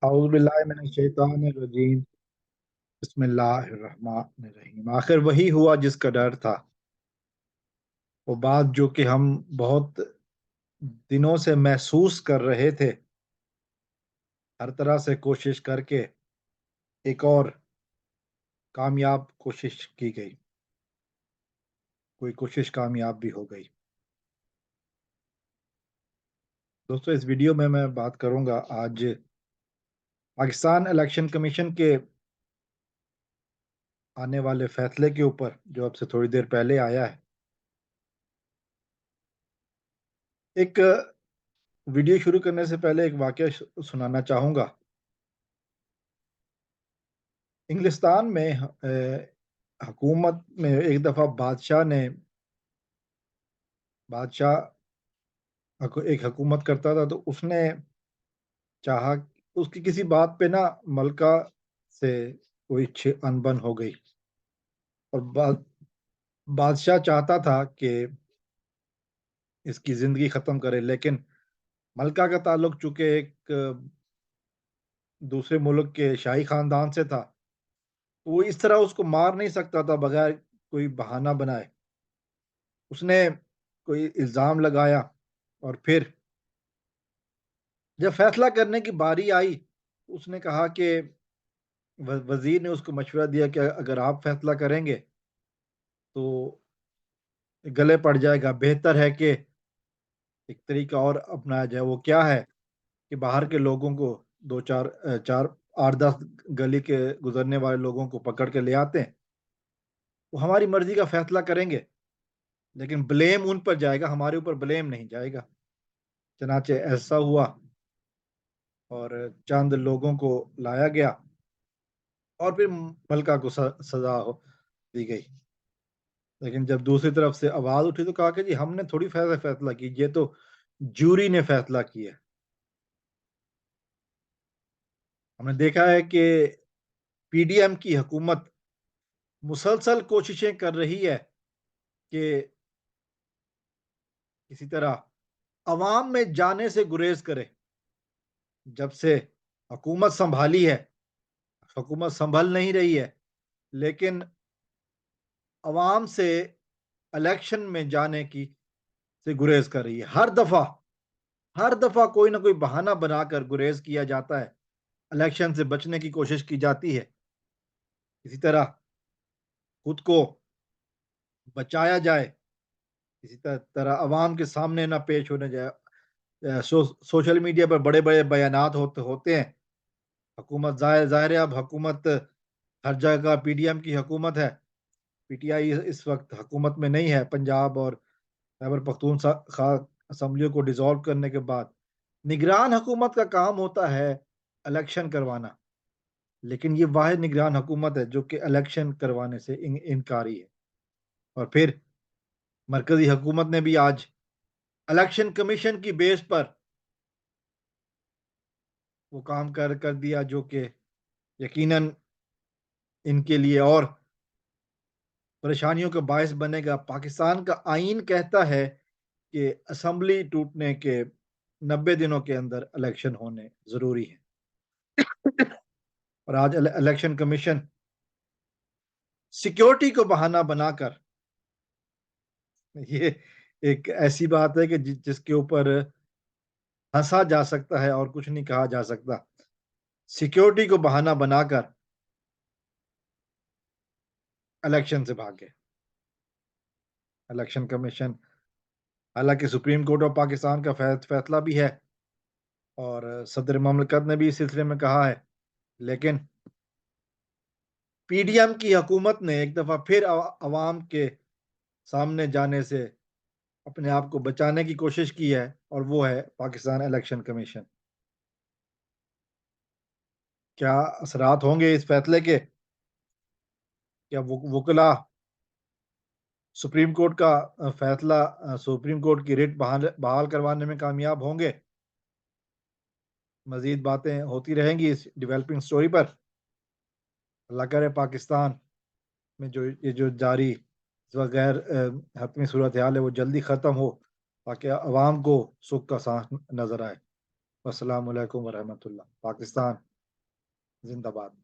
اعوذ باللہ من الشیطان الرجیم، بسم اللہ الرحمن الرحیم۔ آخر وہی ہوا جس کا ڈر تھا، وہ بات جو کہ ہم بہت دنوں سے محسوس کر رہے تھے، ہر طرح سے کوشش کر کے ایک اور کامیاب کوشش کی گئی، کوئی کوشش کامیاب بھی ہو گئی۔ دوستو، اس ویڈیو میں بات کروں گا آج پاکستان الیکشن کمیشن کے آنے والے فیصلے کے اوپر، جو اب سے تھوڑی دیر پہلے آیا ہے۔ ایک ویڈیو شروع کرنے سے پہلے ایک واقعہ سنانا چاہوں گا۔ انگلستان میں حکومت میں ایک دفعہ بادشاہ ایک حکومت کرتا تھا، تو اس نے چاہا، اس کی کسی بات پہ نا ملکہ سے کوئی انبن ہو گئی، اور بادشاہ چاہتا تھا کہ اس کی زندگی ختم کرے، لیکن ملکہ کا تعلق چونکہ ایک دوسرے ملک کے شاہی خاندان سے تھا، وہ اس طرح اس کو مار نہیں سکتا تھا بغیر کوئی بہانہ بنائے۔ اس نے کوئی الزام لگایا، اور پھر جب فیصلہ کرنے کی باری آئی، اس نے کہا کہ وزیر نے اس کو مشورہ دیا کہ اگر آپ فیصلہ کریں گے تو گلے پڑ جائے گا، بہتر ہے کہ ایک طریقہ اور اپنایا جائے۔ وہ کیا ہے کہ باہر کے لوگوں کو، دو چار 8-10 گلی کے گزرنے والے لوگوں کو پکڑ کے لے آتے ہیں، وہ ہماری مرضی کا فیصلہ کریں گے، لیکن بلیم ان پر جائے گا، ہمارے اوپر بلیم نہیں جائے گا۔ چنانچہ ایسا ہوا، اور چند لوگوں کو لایا گیا، اور پھر ملکہ کو سزا دی گئی۔ لیکن جب دوسری طرف سے آواز اٹھی تو کہا کہ جی ہم نے تھوڑی فیصلہ کی، یہ تو جوری نے فیصلہ کیا۔ ہم نے دیکھا ہے کہ پی ڈی ایم کی حکومت مسلسل کوششیں کر رہی ہے کہ کسی طرح عوام میں جانے سے گریز کرے۔ جب سے حکومت سنبھالی ہے، حکومت سنبھل نہیں رہی ہے، لیکن عوام سے الیکشن میں جانے کی سے گریز کر رہی ہے۔ ہر دفعہ کوئی نہ کوئی بہانہ بنا کر گریز کیا جاتا ہے، الیکشن سے بچنے کی کوشش کی جاتی ہے، اسی طرح خود کو بچایا جائے، اسی طرح عوام کے سامنے نہ پیش ہونے جائے۔ سوشل میڈیا پر بڑے بڑے بیانات ہوتے ہیں۔ حکومت ظاہر ہے، اب حکومت ہر جگہ پی ڈی ایم کی حکومت ہے۔ پی ٹی آئی اس وقت حکومت میں نہیں ہے۔ پنجاب اور خیبر پختونخوا اسمبلیوں کو ڈیزالو کرنے کے بعد نگران حکومت کا کام ہوتا ہے الیکشن کروانا، لیکن یہ واحد نگران حکومت ہے جو کہ الیکشن کروانے سے انکاری ہے۔ اور پھر مرکزی حکومت نے بھی آج الیکشن کمیشن کی بیس پر وہ کام کر دیا جو کہ یقیناً ان کے لیے اور پریشانیوں کا باعث بنے گا۔ پاکستان کا آئین کہتا ہے کہ اسمبلی ٹوٹنے کے 90 دنوں کے اندر الیکشن ہونے ضروری ہے، اور آج الیکشن کمیشن سیکیورٹی کو بہانہ بنا کر، یہ ایک ایسی بات ہے کہ جس کے اوپر ہنسا جا سکتا ہے اور کچھ نہیں کہا جا سکتا، سیکیورٹی کو بہانہ بنا کر الیکشن سے بھاگے۔ الیکشن کمیشن، حالانکہ سپریم کورٹ آف پاکستان کا فیصلہ بھی ہے اور صدر مملکت نے بھی اس سلسلے میں کہا ہے، لیکن پی ڈی ایم کی حکومت نے ایک دفعہ پھر عوام کے سامنے جانے سے اپنے آپ کو بچانے کی کوشش کی ہے، اور وہ ہے پاکستان الیکشن کمیشن۔ کیا اثرات ہوں گے اس فیصلے کے؟ کیا وکلا سپریم کورٹ کا فیصلہ، سپریم کورٹ کی ریٹ بحال کروانے میں کامیاب ہوں گے؟ مزید باتیں ہوتی رہیں گی اس ڈیولپنگ سٹوری پر۔ اللہ کرے پاکستان میں یہ جو جاری اس وقت غیر حتمی صورتحال ہے وہ جلدی ختم ہو، تاکہ عوام کو سکھ کا سانس نظر آئے۔ السلام علیکم ورحمۃ اللہ۔ پاکستان زندہ باد.